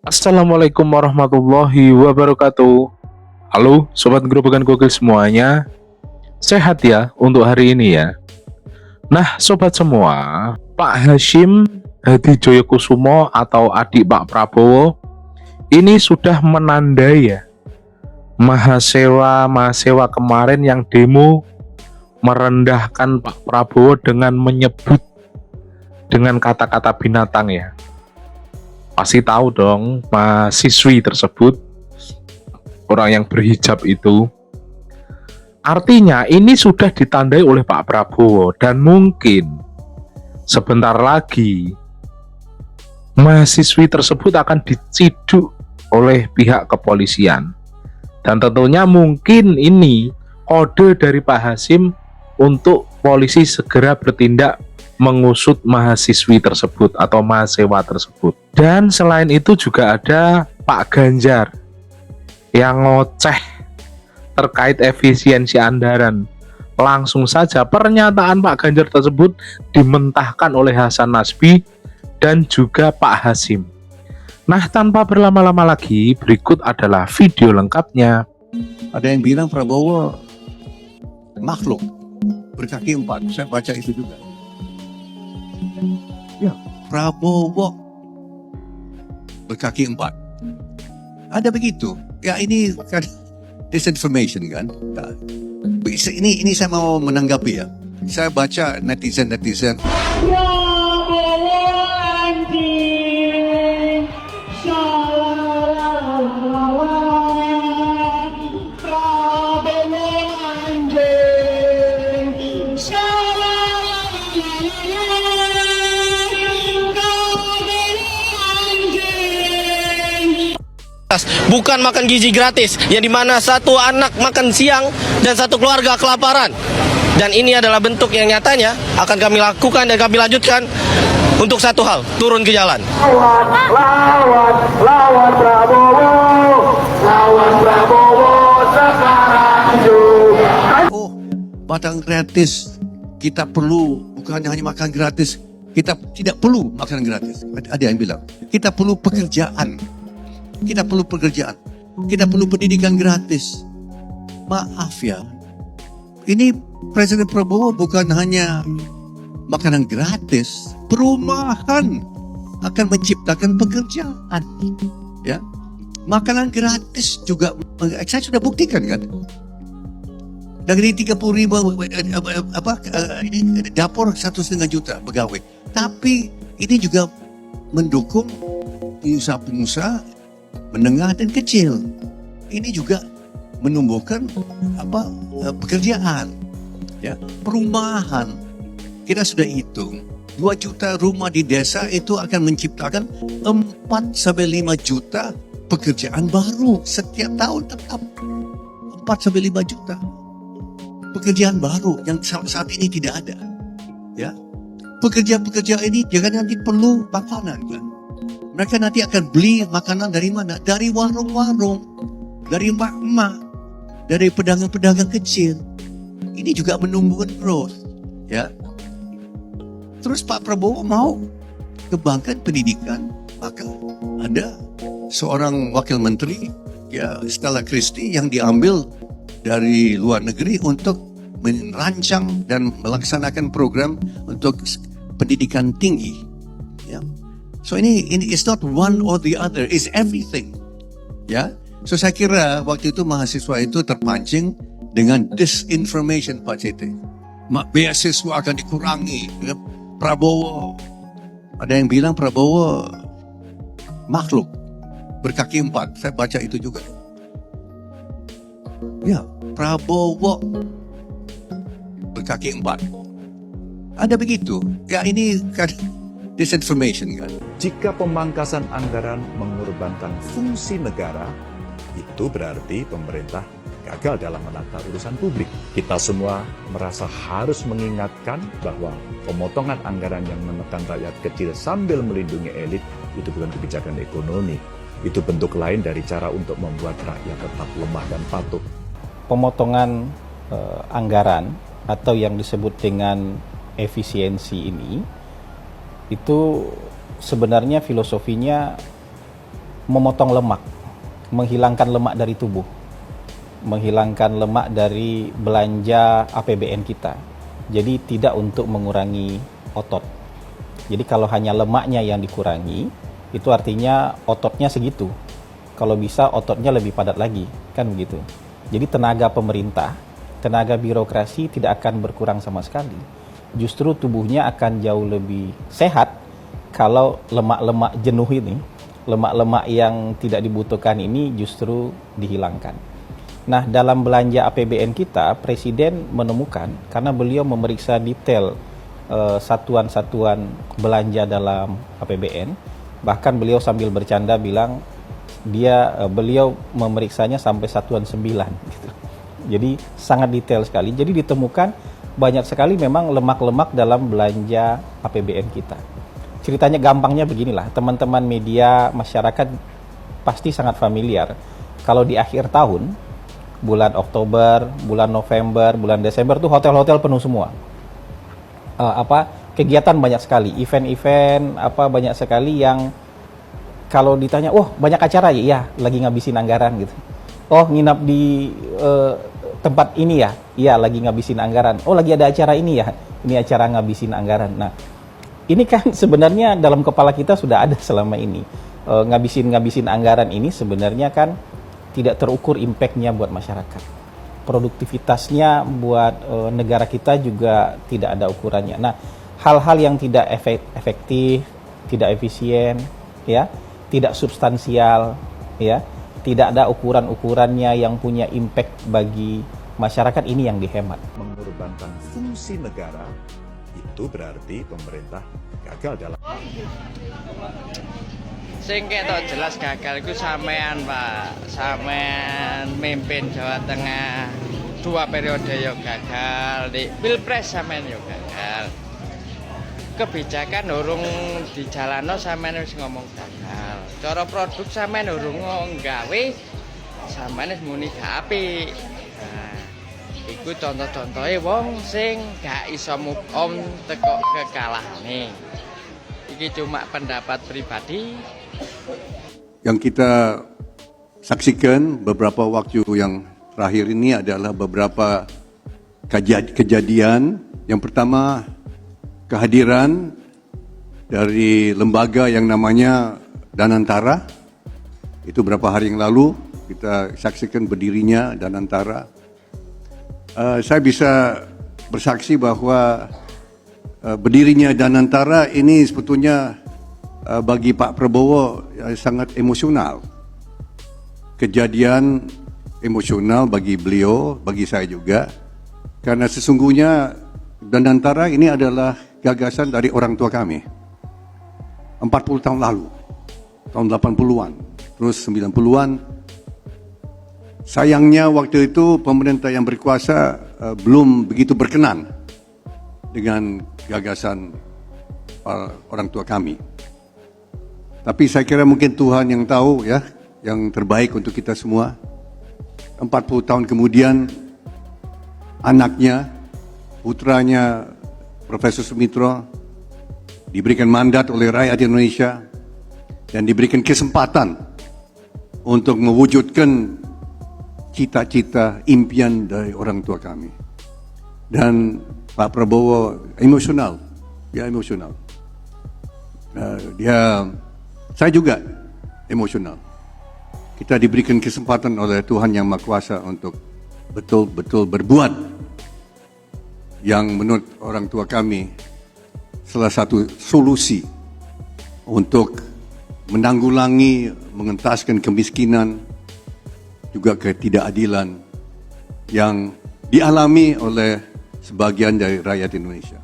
Assalamualaikum warahmatullahi wabarakatuh. Halo Sobat Gerobakan Gokil semuanya. Sehat ya untuk hari ini ya. Nah Sobat semua, Pak Hasyim Hadijoyokusumo atau adik Pak Prabowo ini sudah menandai ya mahasiswa kemarin yang demo merendahkan Pak Prabowo dengan menyebut dengan kata-kata binatang ya. Pasti tahu dong mahasiswi tersebut, orang yang berhijab itu. Artinya ini sudah ditandai oleh Pak Prabowo dan mungkin sebentar lagi mahasiswi tersebut akan diciduk oleh pihak kepolisian. Dan tentunya mungkin ini kode dari Pak Hasyim untuk polisi segera bertindak mengusut mahasiswi tersebut atau mahasiswa tersebut. Dan selain itu juga ada Pak Ganjar yang ngoceh terkait efisiensi anggaran. Langsung saja pernyataan Pak Ganjar tersebut dimentahkan oleh Hasan Nasbi dan juga Pak Hasyim. Nah, tanpa berlama-lama lagi, berikut adalah video lengkapnya. Ada yang bilang Prabowo makhluk berkaki 4. Saya baca itu juga. Ya, Prabowo berkaki 4. Ada begitu. Ya ini kan disinformation kan. Nah, ini saya mau menanggapi ya. Saya baca netizen. Bukan makan gizi gratis, yang dimana satu anak makan siang dan satu keluarga kelaparan. Dan ini adalah bentuk yang nyatanya akan kami lakukan dan kami lanjutkan untuk satu hal, turun ke jalan. Lawan Prabowo sekarang juga. Oh, batang gratis. Kita perlu bukan hanya makan gratis. Kita tidak perlu makanan gratis. Ada yang bilang kita perlu pekerjaan. Kita perlu pekerjaan. Kita perlu pendidikan gratis. Maaf ya. Ini Presiden Prabowo bukan hanya makanan gratis, perumahan akan menciptakan pekerjaan. Ya. Makanan gratis juga saya sudah buktikan kan. Dari 30 ribu dapur 1,5 juta pegawai. Tapi ini juga mendukung pengusaha-pengusaha menengah dan kecil. Ini juga menumbuhkan pekerjaan, ya, perumahan. Kita sudah hitung 2 juta rumah di desa itu akan menciptakan 4-5 juta pekerjaan baru setiap tahun. Tetap 4-5 juta pekerjaan baru yang saat ini tidak ada, ya. Pekerja-pekerja ini jangan nanti perlu makanan kan. Mereka nanti akan beli makanan dari mana? Dari warung-warung, dari emak-emak, dari pedagang-pedagang kecil. Ini juga menumbuhkan growth, ya. Terus Pak Prabowo mau kembangkan pendidikan, maka ada seorang wakil menteri, ya, Stella Christie yang diambil dari luar negeri untuk merancang dan melaksanakan program untuk pendidikan tinggi, ya. So ini it's not one or the other, it's everything. Ya. So saya kira waktu itu mahasiswa itu terpancing dengan disinformation Pak CT. Beasiswa akan dikurangi. Ya. Prabowo, ada yang bilang Prabowo makhluk berkaki 4. Saya baca itu juga. Ya, Prabowo berkaki 4. Ada begitu. Ya ini kan disinformation kan. Jika pemangkasan anggaran mengorbankan fungsi negara, itu berarti pemerintah gagal dalam menata urusan publik. Kita semua merasa harus mengingatkan bahwa pemotongan anggaran yang menekan rakyat kecil sambil melindungi elit itu bukan kebijakan ekonomi. Itu bentuk lain dari cara untuk membuat rakyat tetap lemah dan patuh. Pemotongan anggaran atau yang disebut dengan efisiensi ini itu sebenarnya filosofinya memotong lemak, menghilangkan lemak dari tubuh, menghilangkan lemak dari belanja APBN kita. Jadi tidak untuk mengurangi otot. Jadi kalau hanya lemaknya yang dikurangi, itu artinya ototnya segitu. Kalau bisa ototnya lebih padat lagi, kan begitu. Jadi tenaga pemerintah, tenaga birokrasi tidak akan berkurang sama sekali. Justru tubuhnya akan jauh lebih sehat kalau lemak-lemak jenuh ini, lemak-lemak yang tidak dibutuhkan ini justru dihilangkan. Nah, dalam belanja APBN kita, Presiden menemukan, karena beliau memeriksa detail satuan-satuan belanja dalam APBN, bahkan beliau sambil bercanda bilang beliau memeriksanya sampai satuan 9 gitu. Jadi sangat detail sekali. Jadi ditemukan banyak sekali memang lemak-lemak dalam belanja APBN kita. Ceritanya gampangnya beginilah, teman-teman media, masyarakat pasti sangat familiar. Kalau di akhir tahun, bulan Oktober, bulan November, bulan Desember tuh hotel-hotel penuh semua. Kegiatan banyak sekali, event-event banyak sekali yang kalau ditanya, banyak acara ya, lagi ngabisin anggaran gitu. Nginap di tempat ini ya, lagi ngabisin anggaran. Lagi ada acara ini ya, ini acara ngabisin anggaran. Nah, ini kan sebenarnya dalam kepala kita sudah ada selama ini. Ngabisin anggaran ini sebenarnya kan tidak terukur impact-nya buat masyarakat. Produktivitasnya buat negara kita juga tidak ada ukurannya. Nah, hal-hal yang tidak efektif, tidak efisien, ya, tidak substansial, ya, tidak ada ukuran-ukurannya yang punya impact bagi masyarakat, ini yang dihemat. Mengorbankan fungsi negara, itu berarti pemerintah gagal dalam. Sing ketok jelas gagal iku sampean, Pak. Sampean mimpin Jawa Tengah 2 periode yo gagal, di Pilpres sampean yo gagal. Kebijakan urung dijalano sampean wis ngomong gagal. Cara produk sampean urung nggawe sampean wis muni gak apik. Nah, iku contoh-contohe wong sing gak iso move on teko kekalahane. Iki cuma pendapat pribadi. Yang kita saksikan beberapa waktu yang terakhir ini adalah beberapa kejadian. Yang pertama, kehadiran dari lembaga yang namanya Danantara. Itu beberapa hari yang lalu kita saksikan berdirinya Danantara. Saya bisa bersaksi bahwa berdirinya Danantara ini sebetulnya bagi Pak Prabowo sangat emosional. Kejadian emosional bagi beliau, bagi saya juga. Karena sesungguhnya Danantara ini adalah gagasan dari orang tua kami. 40 tahun lalu, tahun 80-an, terus 90-an. Sayangnya waktu itu pemerintah yang berkuasa belum begitu berkenan dengan gagasan orang tua kami. Tapi saya kira mungkin Tuhan yang tahu ya, yang terbaik untuk kita semua. 40 tahun kemudian anaknya, putranya Profesor Sumitro diberikan mandat oleh rakyat Indonesia dan diberikan kesempatan untuk mewujudkan cita-cita, impian dari orang tua kami. Dan Pak Prabowo emosional, dia emosional. Saya juga emosional. Kita diberikan kesempatan oleh Tuhan Yang Maha Kuasa untuk betul-betul berbuat yang menurut orang tua kami salah satu solusi untuk menanggulangi, mengentaskan kemiskinan, juga ketidakadilan yang dialami oleh sebagian dari rakyat Indonesia.